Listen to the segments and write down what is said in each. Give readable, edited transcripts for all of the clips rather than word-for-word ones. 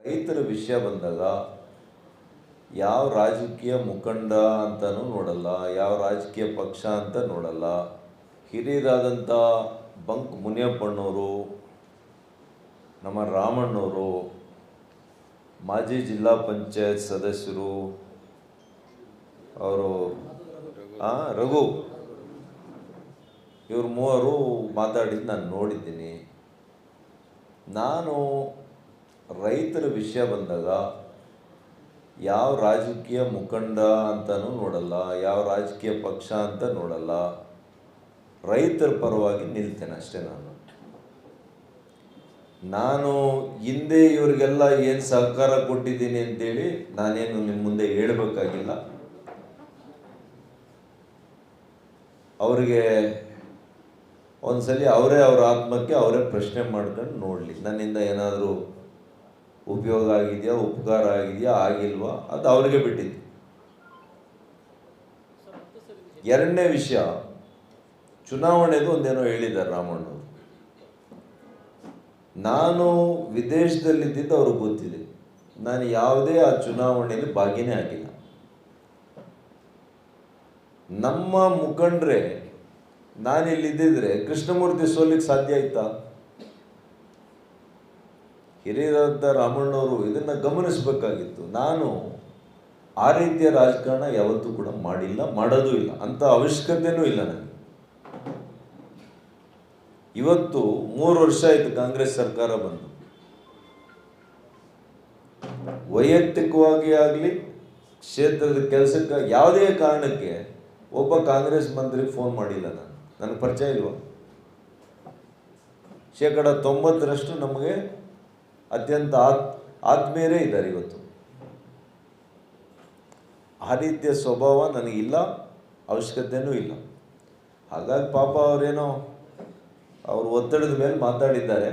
ರೈತರ ವಿಷಯ ಬಂದಾಗ ಯಾವ ರಾಜಕೀಯ ಮುಖಂಡ ಅಂತಲೂ ನೋಡಲ್ಲ, ಯಾವ ರಾಜಕೀಯ ಪಕ್ಷ ಅಂತ ನೋಡಲ್ಲ. ಹಿರಿಯರಾದಂಥ ಬಂಕ್ ಮುನಿಯಪ್ಪಣ್ಣವರು, ನಮ್ಮ ರಾಮಣ್ಣವರು, ಮಾಜಿ ಜಿಲ್ಲಾ ಪಂಚಾಯತ್ ಸದಸ್ಯರು, ಅವರು ರಘು, ಇವ್ರು ಮೂವರು ಮಾತಾಡಿದ್ದು ನಾನು ನೋಡಿದ್ದೀನಿ. ನಾನು ರೈತರ ವಿಷಯ ಬಂದಾಗ ಯಾವ ರಾಜಕೀಯ ಮುಖಂಡ ಅಂತಲೂ ನೋಡಲ್ಲ, ಯಾವ ರಾಜಕೀಯ ಪಕ್ಷ ಅಂತ ನೋಡಲ್ಲ. ರೈತರ ಪರವಾಗಿ ನಿಲ್ತೇನೆ ಅಷ್ಟೇ. ನಾನು ಹಿಂದೆ ಇವರಿಗೆಲ್ಲ ಏನು ಸಹಕಾರ ಕೊಟ್ಟಿದ್ದೀನಿ ಅಂತೇಳಿ ನಾನೇನು ನಿಮ್ಮ ಮುಂದೆ ಹೇಳಬೇಕಾಗಿಲ್ಲ. ಅವರಿಗೆ ಒಂದ್ಸಲಿ ಅವರೇ ಅವರ ಆತ್ಮಕ್ಕೆ ಅವರೇ ಪ್ರಶ್ನೆ ಮಾಡ್ಕೊಂಡು ನೋಡಲಿ, ನನ್ನಿಂದ ಏನಾದರೂ ಉಪಯೋಗ ಆಗಿದೆಯಾ, ಉಪಕಾರ ಆಗಿದೆಯಾ, ಆಗಿಲ್ವಾ, ಅದು ಅವರಿಗೆ ಬಿಟ್ಟಿದ್ದು. ಎರಡನೇ ವಿಷಯ, ಚುನಾವಣೆದು ಒಂದೇನೋ ಹೇಳಿದ್ದಾರೆ ರಾಮಣ್ಣವರು. ನಾನು ವಿದೇಶದಲ್ಲಿದ್ದಿದ್ದು ಅವ್ರಿಗೆ ಗೊತ್ತಿದೆ. ನಾನು ಯಾವುದೇ ಆ ಚುನಾವಣೆಯಲ್ಲಿ ಭಾಗಿನೇ ಆಗಿಲ್ಲ. ನಮ್ಮ ಮುಖಂಡ್ರೆ ನಾನಿಲ್ಲಿದ್ದಿದ್ರೆ ಕೃಷ್ಣಮೂರ್ತಿ ಸೋಲಿಕ್ಕೆ ಸಾಧ್ಯ ಆಯ್ತಾ? ಹಿರಿಯರಾದ ರಾಮಣ್ಣವರು ಇದನ್ನು ಗಮನಿಸಬೇಕಾಗಿತ್ತು. ನಾನು ಆ ರೀತಿಯ ರಾಜಕಾರಣ ಯಾವತ್ತೂ ಕೂಡ ಮಾಡಿಲ್ಲ, ಮಾಡೋದೂ ಇಲ್ಲ, ಅಂಥ ಅವಶ್ಯಕತೆಯೂ ಇಲ್ಲ ನನಗೆ. ಇವತ್ತು 3 ವರ್ಷ ಆಯಿತು ಕಾಂಗ್ರೆಸ್ ಸರ್ಕಾರ ಬಂದು. ವೈಯಕ್ತಿಕವಾಗಿ ಆಗಲಿ, ಕ್ಷೇತ್ರದ ಕೆಲಸಕ್ಕೆ ಯಾವುದೇ ಕಾರಣಕ್ಕೆ ಒಬ್ಬ ಕಾಂಗ್ರೆಸ್ ಮಂತ್ರಿಗೆ ಫೋನ್ ಮಾಡಿಲ್ಲ. ನನಗೆ ಪರಿಚಯ ಇಲ್ವಾ? 90% ನಮಗೆ ಅತ್ಯಂತ ಆತ್ಮೀಯರೇ ಇದ್ದಾರೆ ಇವತ್ತು. ಆ ರೀತಿಯ ಸ್ವಭಾವ ನನಗಿಲ್ಲ, ಅವಶ್ಯಕತೆಯೂ ಇಲ್ಲ. ಹಾಗಾಗಿ ಪಾಪ ಅವರೇನೋ ಅವರು ಒತ್ತಡದ ಮೇಲೆ ಮಾತಾಡಿದ್ದಾರೆ.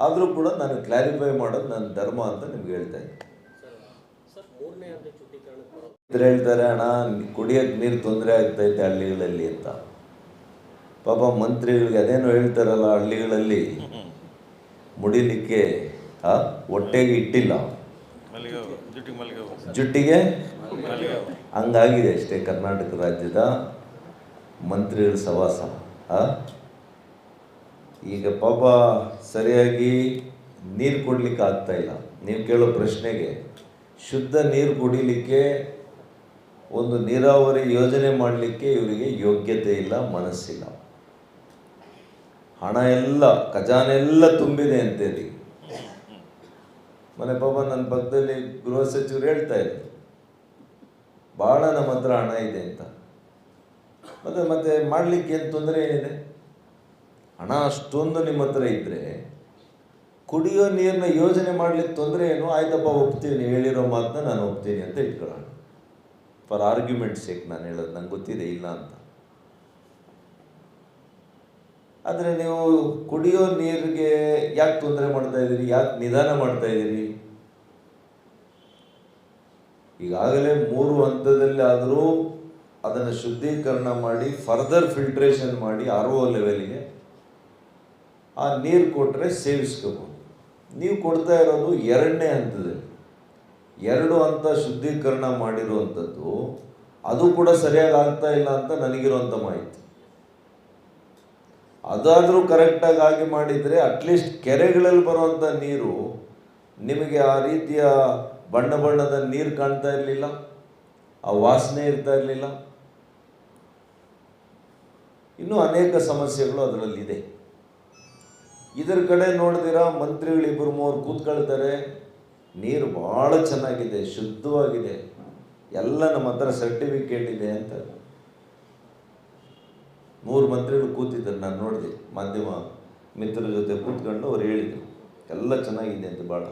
ಆದರೂ ಕೂಡ ನಾನು ಕ್ಲಾರಿಫೈ ಮಾಡೋದು ನನ್ನ ಧರ್ಮ ಅಂತ ನಿಮ್ಗೆ ಹೇಳ್ತಾ ಇದ್ದೀನಿ. ಹೇಳ್ತಾರೆ, ಅಣ್ಣ ಕುಡಿಯೋಕ್ಕೆ ನೀರು ತೊಂದರೆ ಆಗ್ತೈತೆ ಹಳ್ಳಿಗಳಲ್ಲಿ ಅಂತ. ಪಾಪ ಮಂತ್ರಿಗಳಿಗೆ ಅದೇನೋ ಹೇಳ್ತಾರಲ್ಲ, ಹಳ್ಳಿಗಳಲ್ಲಿ ಮುಡಿಲಿಕ್ಕೆ ಹೊಟ್ಟೆಗೆ ಇಟ್ಟಿಲ್ಲ, ಜುಟ್ಟಿಗೆ ಹಂಗಾಗಿದೆ ಅಷ್ಟೇ ಕರ್ನಾಟಕ ರಾಜ್ಯದ ಮಂತ್ರಿಗಳ ಸವಾಸ. ಈಗ ಪಾಪ ಸರಿಯಾಗಿ ನೀರು ಕೊಡಲಿಕ್ಕೆ ಆಗ್ತಾಯಿಲ್ಲ. ನೀವು ಕೇಳೋ ಪ್ರಶ್ನೆಗೆ, ಶುದ್ಧ ನೀರು ಕುಡಿಲಿಕ್ಕೆ ಒಂದು ನೀರಾವರಿ ಯೋಜನೆ ಮಾಡಲಿಕ್ಕೆ ಇವರಿಗೆ ಯೋಗ್ಯತೆ ಇಲ್ಲ, ಮನಸ್ಸಿಲ್ಲ. ಹಣ ಎಲ್ಲ ಖಜಾನೆಲ್ಲ ತುಂಬಿದೆ ಅಂತೇಳಿ ಮನೆ ಪಾಪ ನನ್ನ ಪಕ್ಕದಲ್ಲಿ ಗೃಹ ಸಚಿವರು ಹೇಳ್ತಾ ಇದ್ರು, ಭಾಳ ನಮ್ಮ ಹತ್ರ ಹಣ ಇದೆ ಅಂತ. ಮತ್ತೆ ಮಾಡಲಿಕ್ಕೆ ಏನು ತೊಂದರೆ ಏನಿದೆ? ಹಣ ಅಷ್ಟೊಂದು ನಿಮ್ಮ ಹತ್ರ ಇದ್ದರೆ ಕುಡಿಯೋ ನೀರನ್ನ ಯೋಜನೆ ಮಾಡಲಿಕ್ಕೆ ತೊಂದರೆ ಏನು? ಆಯ್ತಪ್ಪ, ಒಪ್ತೀನಿ, ನೀವು ಹೇಳಿರೋ ಮಾತನ್ನ ನಾನು ಒಪ್ತೀನಿ ಅಂತ ಇಟ್ಕೊಳ್ಳೋಣ. ಫಾರ್ ಆರ್ಗ್ಯುಮೆಂಟ್ ಸೇಕ್ ನಾನು ಹೇಳೋದು, ನಂಗೆ ಗೊತ್ತಿದೆ ಇಲ್ಲ ಅಂತ. ಆದರೆ ನೀವು ಕುಡಿಯೋ ನೀರಿಗೆ ಯಾಕೆ ತೊಂದರೆ ಮಾಡ್ತಾ ಇದ್ದೀರಿ? ಯಾಕೆ ನಿಧಾನ ಮಾಡ್ತಾ ಇದ್ದೀರಿ? ಈಗಾಗಲೇ 3 ಹಂತದಲ್ಲಿ ಆದರೂ ಅದನ್ನು ಶುದ್ಧೀಕರಣ ಮಾಡಿ ಫರ್ದರ್ ಫಿಲ್ಟ್ರೇಷನ್ ಮಾಡಿ RO ಲೆವೆಲ್ಗೆ ಆ ನೀರು ಕೊಟ್ಟರೆ ಸೇವಿಸ್ಕೋಬೋದು. ನೀವು ಕೊಡ್ತಾ ಇರೋದು 2ನೇ ಹಂತದಲ್ಲಿ. 2 ಹಂತ ಶುದ್ಧೀಕರಣ ಮಾಡಿರುವಂಥದ್ದು, ಅದು ಕೂಡ ಸರಿಯಾಗಿ ಆಗ್ತಾ ಇಲ್ಲ ಅಂತ ನನಗಿರುವಂಥ ಮಾಹಿತಿ. ಅದಾದರೂ ಕರೆಕ್ಟಾಗಿ ಆಗಿ ಮಾಡಿದರೆ ಅಟ್ಲೀಸ್ಟ್ ಕೆರೆಗಳಲ್ಲಿ ಬರುವಂಥ ನೀರು ನಿಮಗೆ ಆ ರೀತಿಯ ಬಣ್ಣದ ನೀರು ಕಾಣ್ತಾ ಇರಲಿಲ್ಲ, ಆ ವಾಸನೆ ಇರ್ತಾ ಇರಲಿಲ್ಲ. ಇನ್ನೂ ಅನೇಕ ಸಮಸ್ಯೆಗಳು ಅದರಲ್ಲಿದೆ. ಇದರ ಕಡೆ ನೋಡಿದಿರ ಮಂತ್ರಿಗಳು 2-3 ಕೂತ್ಕೊಳ್ತಾರೆ, ನೀರು ಭಾಳ ಚೆನ್ನಾಗಿದೆ, ಶುದ್ಧವಾಗಿದೆ, ಎಲ್ಲ ನಮ್ಮ ಹತ್ರ ಸರ್ಟಿಫಿಕೇಟ್ ಇದೆ ಅಂತ. 3 ಮಂತ್ರಿಗಳು ಕೂತಿದ್ದಾರೆ, ನಾನು ನೋಡಿದೆ, ಮಾಧ್ಯಮ ಮಿತ್ರರ ಜೊತೆ ಕೂತ್ಕೊಂಡು ಅವ್ರು ಹೇಳಿದರು ಎಲ್ಲ ಚೆನ್ನಾಗಿದೆ ಅಂತ ಭಾಳ.